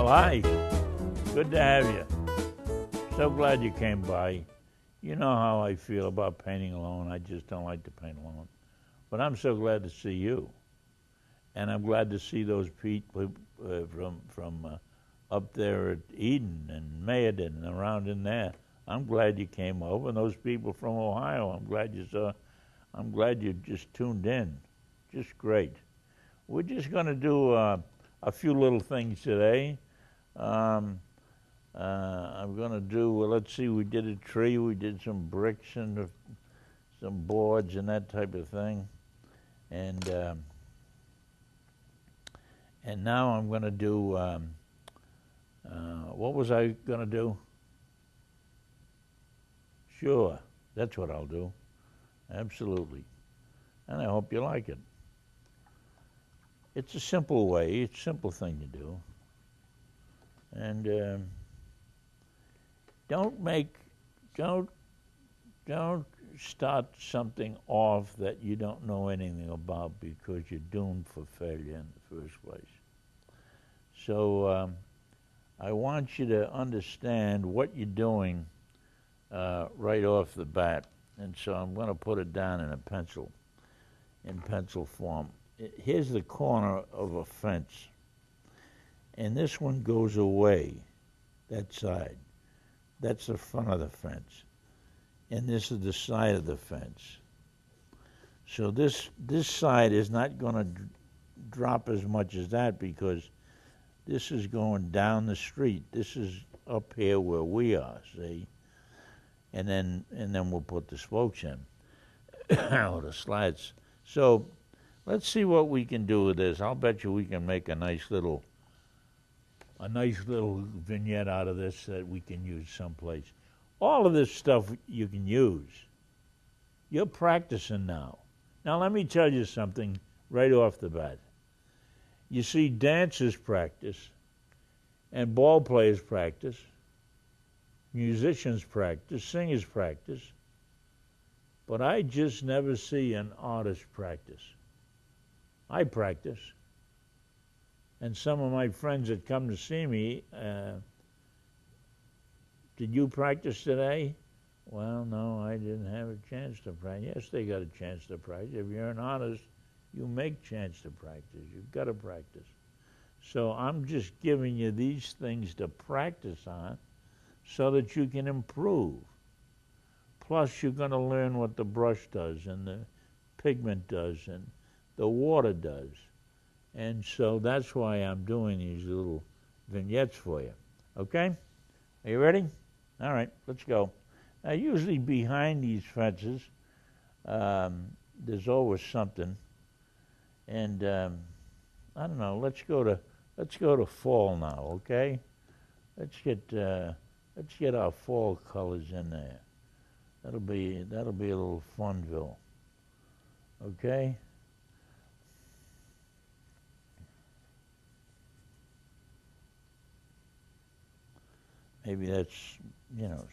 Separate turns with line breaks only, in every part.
Well, hi. Good to have you. So glad you came by. You know how I feel about painting alone. I just don't like to paint alone. But I'm so glad to see you. And I'm glad to see those people from up there at Eden and Mayodan and around in there. I'm glad you came over. And those people from Ohio, I'm glad you just tuned in. Just great. We're just going to do a few little things today. I'm going to do, let's see, we did a tree, we did some bricks and some boards and that type of thing. And now I'm going to do, what was I going to do? Sure, that's what I'll do. Absolutely. And I hope you like it. It's a simple way, it's a simple thing to do. And don't start something off that you don't know anything about, because you're doomed for failure in the first place. So I want you to understand what you're doing right off the bat. And so I'm going to put it down in pencil form. Here's the corner of a fence. And this one goes away, that side. That's the front of the fence. And this is the side of the fence. So this side is not going to drop as much as that, because this is going down the street. This is up here where we are, see? And then we'll put the spokes in, or the slats. So let's see what we can do with this. I'll bet you we can make a nice little vignette out of this that we can use someplace. All of this stuff you can use. You're practicing now. Now let me tell you something right off the bat. You see, dancers practice, and ball players practice, musicians practice, singers practice, but I just never see an artist practice. I practice. And some of my friends that come to see me, did you practice today? Well, no, I didn't have a chance to practice. Yes, they got a chance to practice. If you're an artist, you make chance to practice. You've got to practice. So I'm just giving you these things to practice on so that you can improve. Plus, you're going to learn what the brush does and the pigment does and the water does. And so that's why I'm doing these little vignettes for you. Okay? Are you ready? All right, let's go. Now, usually behind these fences, there's always something. And I don't know. Let's go to fall now. Okay? Let's get our fall colors in there. That'll be a little Funville. Okay? Maybe that's,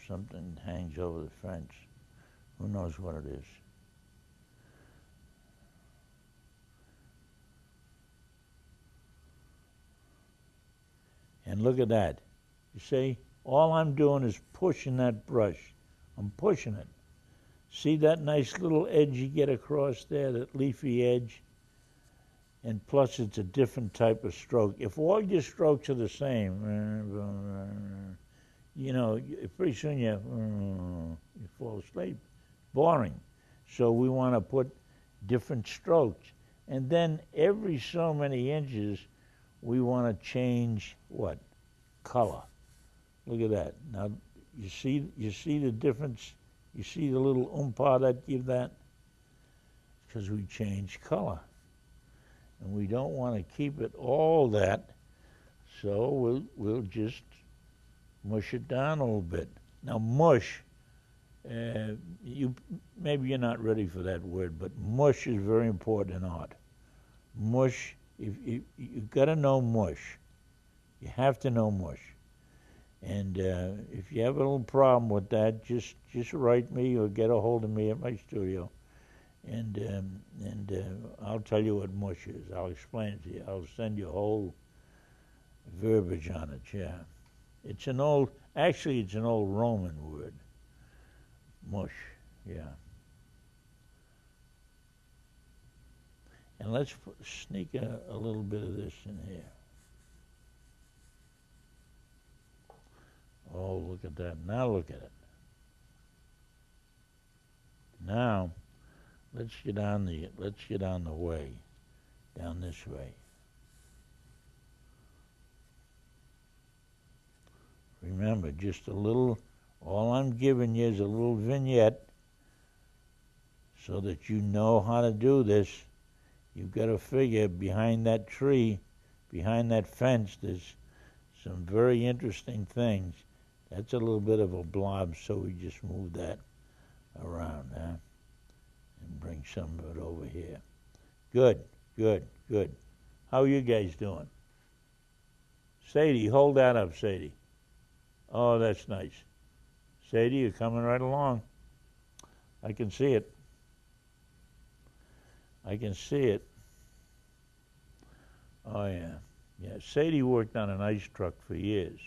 something hangs over the fence. Who knows what it is? And look at that. You see, all I'm doing is pushing that brush. I'm pushing it. See that nice little edge you get across there, that leafy edge? And plus it's a different type of stroke. If all your strokes are the same, pretty soon you fall asleep. Boring. So we want to put different strokes. And then every so many inches, we want to change what? Color. Look at that. Now, you see the difference? You see the little oompah that give that? Because we change color. And we don't want to keep it all that, so we'll just mush it down a little bit. Now, mush, maybe you're not ready for that word, but mush is very important in art. Mush, you've got to know mush. You have to know mush. And if you have a little problem with that, just write me or get a hold of me at my studio, and I'll tell you what mush is. I'll explain it to you. I'll send you a whole verbiage on it, yeah. It's an old, actually it's an old Roman word, mush, yeah. And let's sneak a little bit of this in here. Oh, look at that. Now look at it. Now, let's get on the way, down this way. Remember, just a little, all I'm giving you is a little vignette so that you know how to do this. You've got to figure behind that tree, behind that fence, there's some very interesting things. That's a little bit of a blob, so we just move that around, huh? And bring some of it over here. Good, good, good. How are you guys doing? Sadie, hold that up, Sadie. Oh, that's nice. Sadie, you're coming right along. I can see it. I can see it. Oh, yeah. Yeah, Sadie worked on an ice truck for years.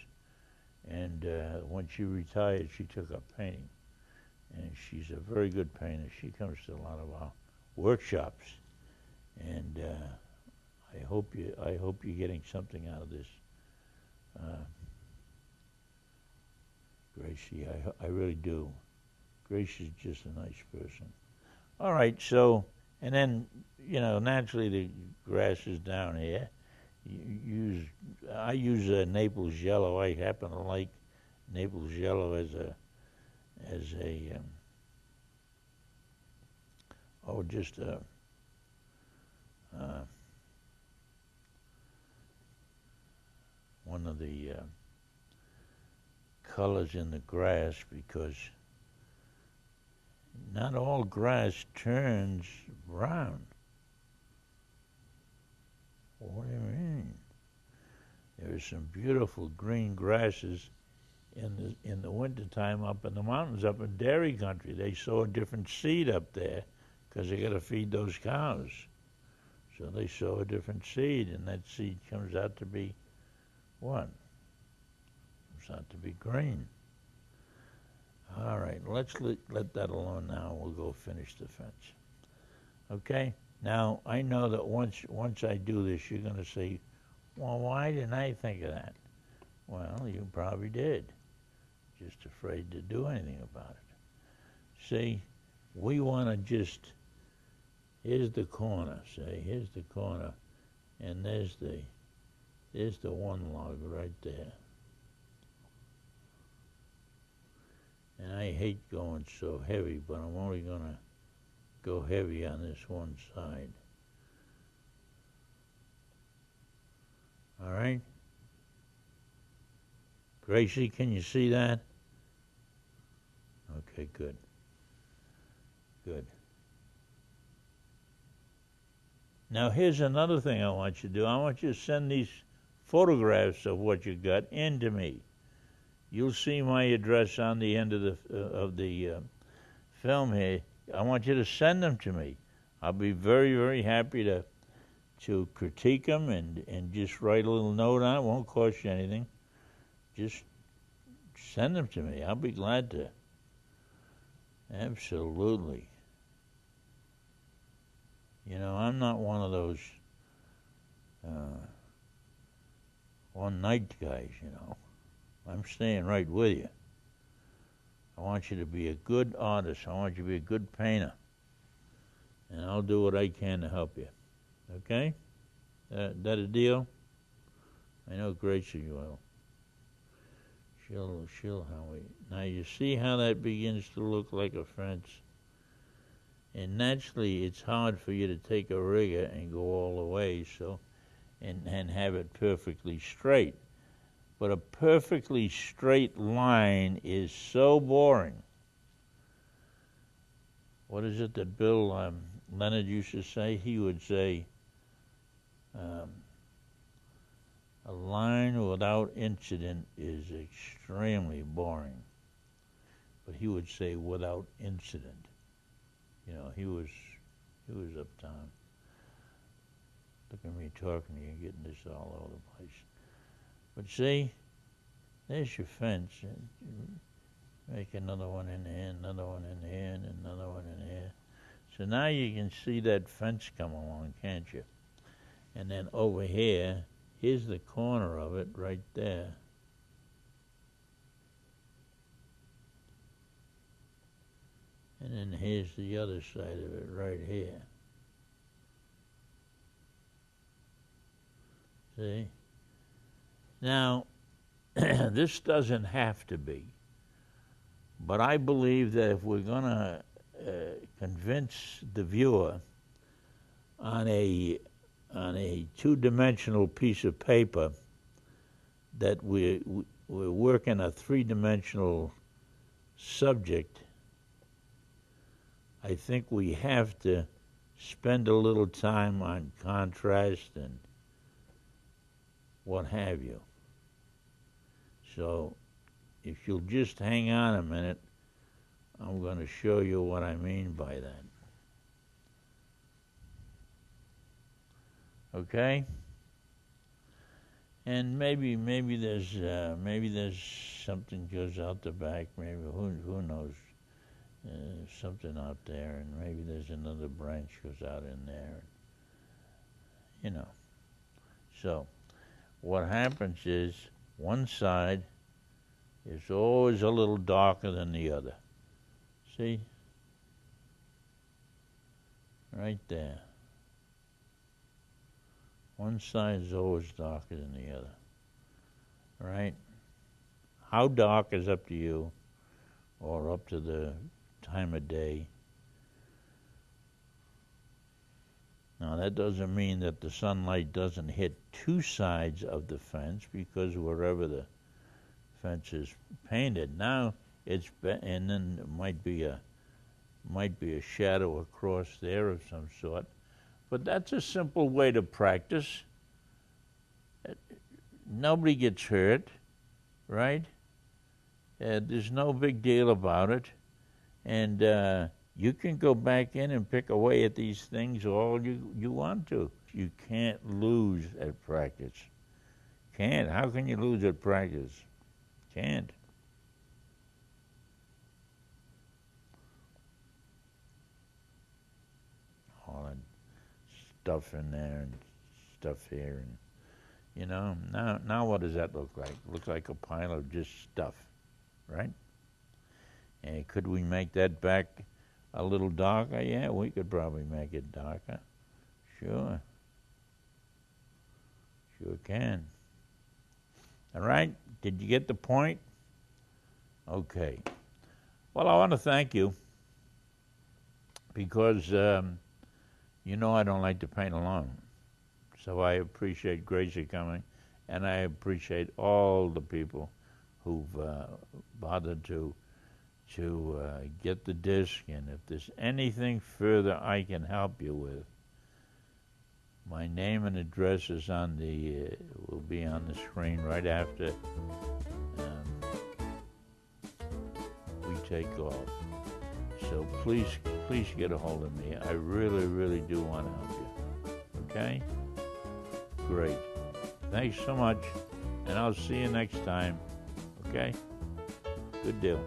And when she retired, she took up painting. And she's a very good painter. She comes to a lot of our workshops. And I hope you're getting something out of this. Gracie, I really do. Gracie's just a nice person. All right, so, and then, naturally the grass is down here. I use Naples yellow. I happen to like Naples yellow as a one of the colors in the grass, because not all grass turns brown. What do you mean? There are some beautiful green grasses in the wintertime up in the mountains, up in dairy country. They sow a different seed up there because they got to feed those cows. So they sow a different seed, and that seed comes out to be what? Comes out to be green. All right, let's let that alone now. We'll go finish the fence. Okay? Now, I know that once I do this, you're going to say, well, why didn't I think of that? Well, you probably did. Just afraid to do anything about it. See, we want to just, here's the corner, say, here's the corner, and there's the one log right there. And I hate going so heavy, but I'm only going to go heavy on this one side. All right? Gracie, can you see that? Okay, good. Good. Now, here's another thing I want you to do. I want you to send these photographs of what you got in to me. You'll see my address on the end of the film here. I want you to send them to me. I'll be very, very happy to critique them and just write a little note on it. It won't cost you anything. Just send them to me. I'll be glad to. Absolutely. I'm not one of those one-night guys, I'm staying right with you. I want you to be a good artist. I want you to be a good painter. And I'll do what I can to help you. Okay? That a deal? I know Gracie will. She'll help me. Now you see how that begins to look like a fence? And naturally it's hard for you to take a rigger and go all the way, and have it perfectly straight. But a perfectly straight line is so boring. What is it that Bill Leonard used to say? He would say, a line without incident is extremely boring. But he would say without incident. He was uptown. Look at me talking to you, getting this all over the place. But see, there's your fence. Make another one in here, another one in here, and another one in here. So now you can see that fence come along, can't you? And then over here, here's the corner of it right there. And then here's the other side of it right here. See? Now, this doesn't have to be. But I believe that if we're going to convince the viewer on a two-dimensional piece of paper that we're working a three-dimensional subject, I think we have to spend a little time on contrast and what have you. So if you'll just hang on a minute, I'm going to show you what I mean by that. Okay? And maybe there's something goes out the back. Maybe who knows? Something out there, and maybe there's another branch goes out in there. You know. So what happens is one side is always a little darker than the other. See? Right there. One side is always darker than the other. Right? How dark is up to you, or up to the time of day. Now that doesn't mean that the sunlight doesn't hit two sides of the fence, because wherever the fence is painted now, and then it might be a shadow across there of some sort. But that's a simple way to practice. Nobody gets hurt, right? There's no big deal about it. And you can go back in and pick away at these things all you want to. You can't lose at practice. Can't. How can you lose at practice? Can't. All that stuff in there and stuff here, and you know, now what does that look like? It looks like a pile of just stuff, right? And could we make that back a little darker? Yeah, we could probably make it darker. Sure. Sure can. All right? Did you get the point? Okay. Well, I want to thank you, because you know I don't like to paint alone. So I appreciate Gracie coming, and I appreciate all the people who've bothered to get the disc, and if there's anything further I can help you with, my name and address is will be on the screen right after we take off. So please get a hold of me. I really, really do want to help you. Okay? Great. Thanks so much, and I'll see you next time. Okay? Good deal.